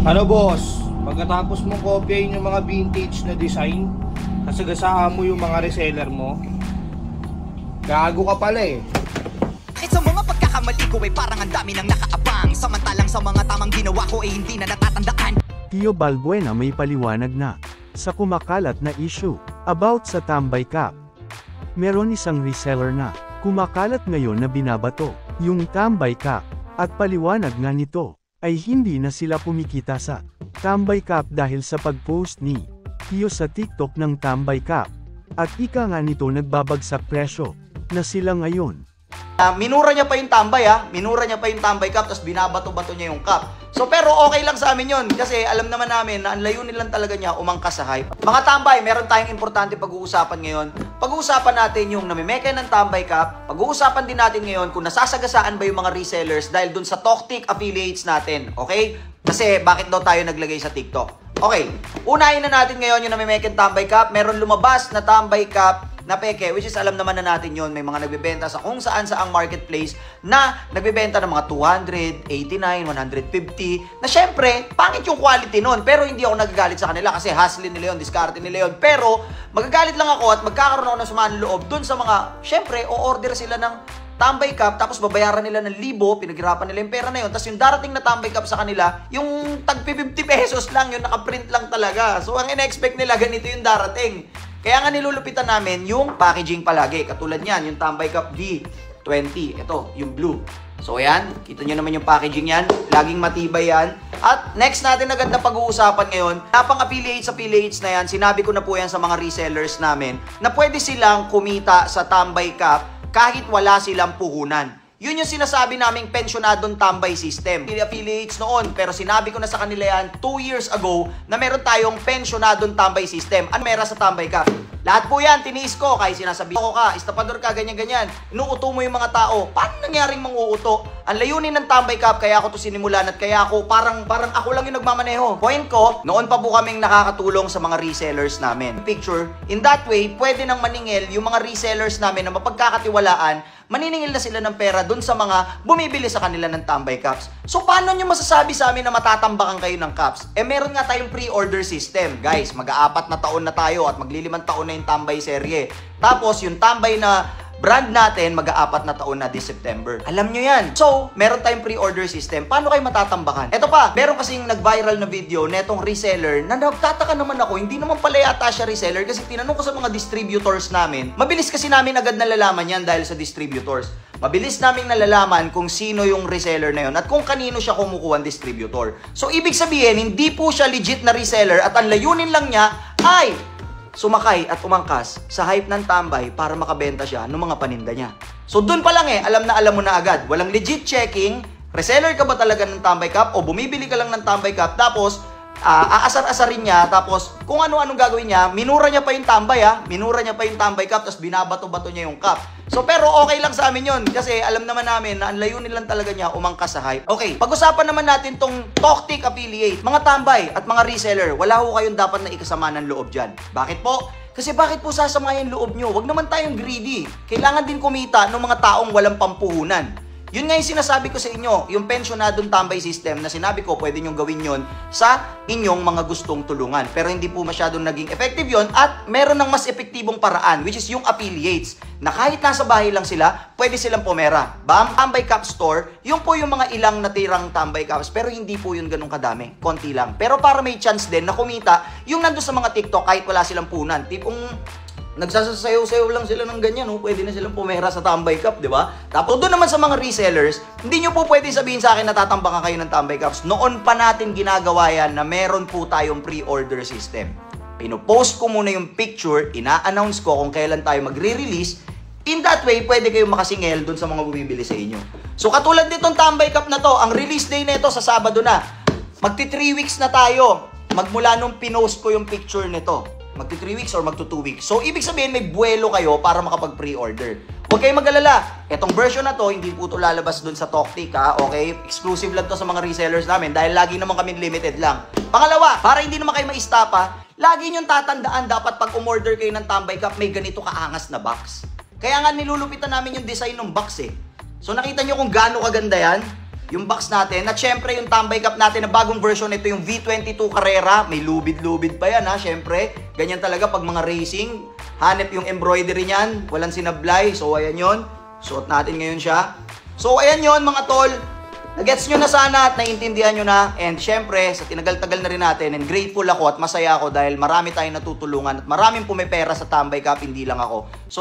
Ano boss, pagkatapos mo kopyahin yung mga vintage na design, kasagasaan mo yung mga reseller mo, gago ka pala eh. Kahit sa mga pagkakamali ko ay parang ang dami nang nakaabang, samantalang sa mga tamang ginawa ko ay hindi na natatandaan. Tio Balbuena may paliwanag na sa kumakalat na issue about sa Tambay Cup. Meron isang reseller na kumakalat ngayon na binabato yung Tambay Cup, at paliwanag nga nito ay hindi na sila kumikita sa Tambay Cup dahil sa pag-post ni Tio sa TikTok ng Tambay Cup, at ika nga nito nagbabagsak presyo na sila ngayon. Minura niya pa yung tambay minura niya pa yung Tambay Cup, tapos binabato-bato niya yung cup. So pero okay lang sa amin yun, kasi alam naman namin na ang layunin lang talaga niya umangkas sa hype. Mga tambay, meron tayong importante pag-uusapan ngayon. Pag-uusapan natin yung namimeke ng Tambay Cup, pag-uusapan din natin ngayon kung nasasagasaan ba yung mga resellers dahil dun sa Toktik affiliates natin, okay? Kasi bakit daw tayo naglagay sa TikTok? Okay, unahin na natin ngayon yung namimeke ng Tambay Cup. Meron lumabas na Tambay Cup na peke, which is alam naman na natin yon, may mga nagbebenta sa kung saan saang marketplace na nagbebenta ng mga 289, 150, na syempre, pangit yung quality nun, pero hindi ako nagagalit sa kanila kasi hustle nila yun, diskarte nila yun, pero magagalit lang ako at magkakaroon ako ng sumaan loob dun sa mga, syempre, o-order sila ng Tambay Cup, tapos babayaran nila ng 1,000, pinaghirapan nila yung pera na yun, tapos yung darating na Tambay Cup sa kanila, yung tag 50 pesos lang, yung nakaprint lang talaga. So ang ina-expect nila, ganito yung darating. Kaya nga nilulupitan namin yung packaging palagi. Katulad niyan, yung Tambay Cup D20. Ito, yung blue. So ayan, kita nyo naman yung packaging yan. Laging matibay yan. At next natin agad na pag-uusapan ngayon, napang affiliates na yan, sinabi ko na po yan sa mga resellers namin, na pwede silang kumita sa Tambay Cup kahit wala silang puhunan. Yun yung sinasabi naming pensyonadong tambay system. Affiliates noon, pero sinabi ko na sa kanila yan 2 years ago na meron tayong pensyonadong tambay system. Ano meron sa Tambay Cup? Lahat po yan, tiniis ko. Kahit sinasabi ko ka, estapador ka, ganyan-ganyan. Inuuto mo yung mga tao. Paano nangyaring manguuto? Ang layunin ng Tambay Cup, kaya ako to sinimulan at kaya ako parang ako lang yung nagmamaneho. Point ko, noon pa po kaming nakakatulong sa mga resellers namin. Picture, in that way, pwede nang maningil yung mga resellers namin na mapagkakatiwalaan, maniningil na sila ng pera dun sa mga bumibili sa kanila ng Tambay Cups. So, paano nyo masasabi sa amin na matatambakan kayo ng cups? Meron nga tayong pre-order system. Guys, mag-4 na taon na tayo at magli-5 taon na yung Tambay serye. Tapos, yung Tambay na brand natin, mag-4 na taon na this September. Alam nyo yan. So, meron tayong pre-order system. Paano kayo matatambakan? Ito pa, meron kasing nag-viral na video netong reseller na nagtataka naman ako, hindi naman pala yata siya reseller kasi tinanong ko sa mga distributors namin. Mabilis kasi namin agad nalalaman yan dahil sa distributors. Mabilis namin nalalaman kung sino yung reseller na yun at kung kanino siya kumukuha ang distributor. So, ibig sabihin, hindi po siya legit na reseller at ang layunin lang niya ay sumakay at umangkas sa hype ng tambay para makabenta siya ng mga paninda niya. So dun pa lang alam mo na agad. Walang legit checking, reseller ka ba talaga ng Tambay Cup o bumibili ka lang ng Tambay Cup tapos aasar-asarin niya, tapos kung ano-anong gagawin niya, minura niya pa yung tambay minura niya pa yung Tambay Cup, tapos binabato-bato niya yung cup. So pero okay lang sa amin yun, kasi alam naman namin na ang layunin lang talaga niya umangkas sa hype. Okay, pag-usapan naman natin tong Toktik affiliate. Mga tambay at mga reseller, wala ho kayong dapat na ikasama ng loob dyan. Bakit po? Kasi bakit po sasamahin loob nyo? Huwag naman tayong greedy. Kailangan din kumita ng mga taong walang pampuhunan. Yun nga yung sinasabi ko sa inyo, yung pensyonadong tambay system na sinabi ko, pwede nyong gawin yun sa inyong mga gustong tulungan. Pero hindi po masyadong naging effective yun at meron ng mas epektibong paraan, which is yung affiliates, na kahit nasa bahay lang sila, pwede silang pumera. Bam, Tambay Cup Store, yun po yung mga ilang natirang Tambay Cups, pero hindi po yun ganun kadami, konti lang. Pero para may chance din na kumita, yung nandun sa mga TikTok kahit wala silang punan, tipong nagsasayaw-sayaw lang sila ng ganyan, pwede na silang pumera sa Tambay Cup, di ba? Tapos doon naman sa mga resellers, hindi nyo po pwede sabihin sa akin na tatambakan kayo ng Tambay Cups. Noon pa natin ginagawa yan na meron po tayong pre-order system. Pinopost ko muna yung picture, ina-announce ko kung kailan tayo magre-release. In that way, pwede kayong makasingel doon sa mga bumibili sa inyo. So katulad nitong Tambay Cup na to, ang release day nito sa Sabado na. Magti 3 weeks na tayo magmula nung pinost ko yung picture nito. Magti 3 weeks or magto 2 weeks. So, ibig sabihin, may buwelo kayo para makapag-pre-order. Huwag kayong mag-alala. Etong version na to, hindi po ito lalabas dun sa Toktik, okay? Exclusive lang to sa mga resellers namin dahil lagi naman kami limited lang. Pangalawa, para hindi naman kayo maistapa, lagi nyo tatandaan dapat pag umorder kayo ng Tambay Cup, may ganito kaangas na box. Kaya nga nilulupitan namin yung design ng box So, nakita nyo kung gaano kaganda yan? yung box natin. At syempre, yung tambay cap natin na bagong version, ito yung V22 Carrera. May lubid-lubid pa yan ha, syempre. Ganyan talaga pag mga racing. Hanep yung embroidery niyan, walang sinablay. So, ayan yon. Suot natin ngayon siya. So, ayan yon mga tol. Nagets nyo na sana at naiintindihan nyo na. And syempre, sa tinagal-tagal na rin natin, and grateful ako at masaya ako dahil marami tayong natutulungan at maraming pumipera sa tambay cap, hindi lang ako. So,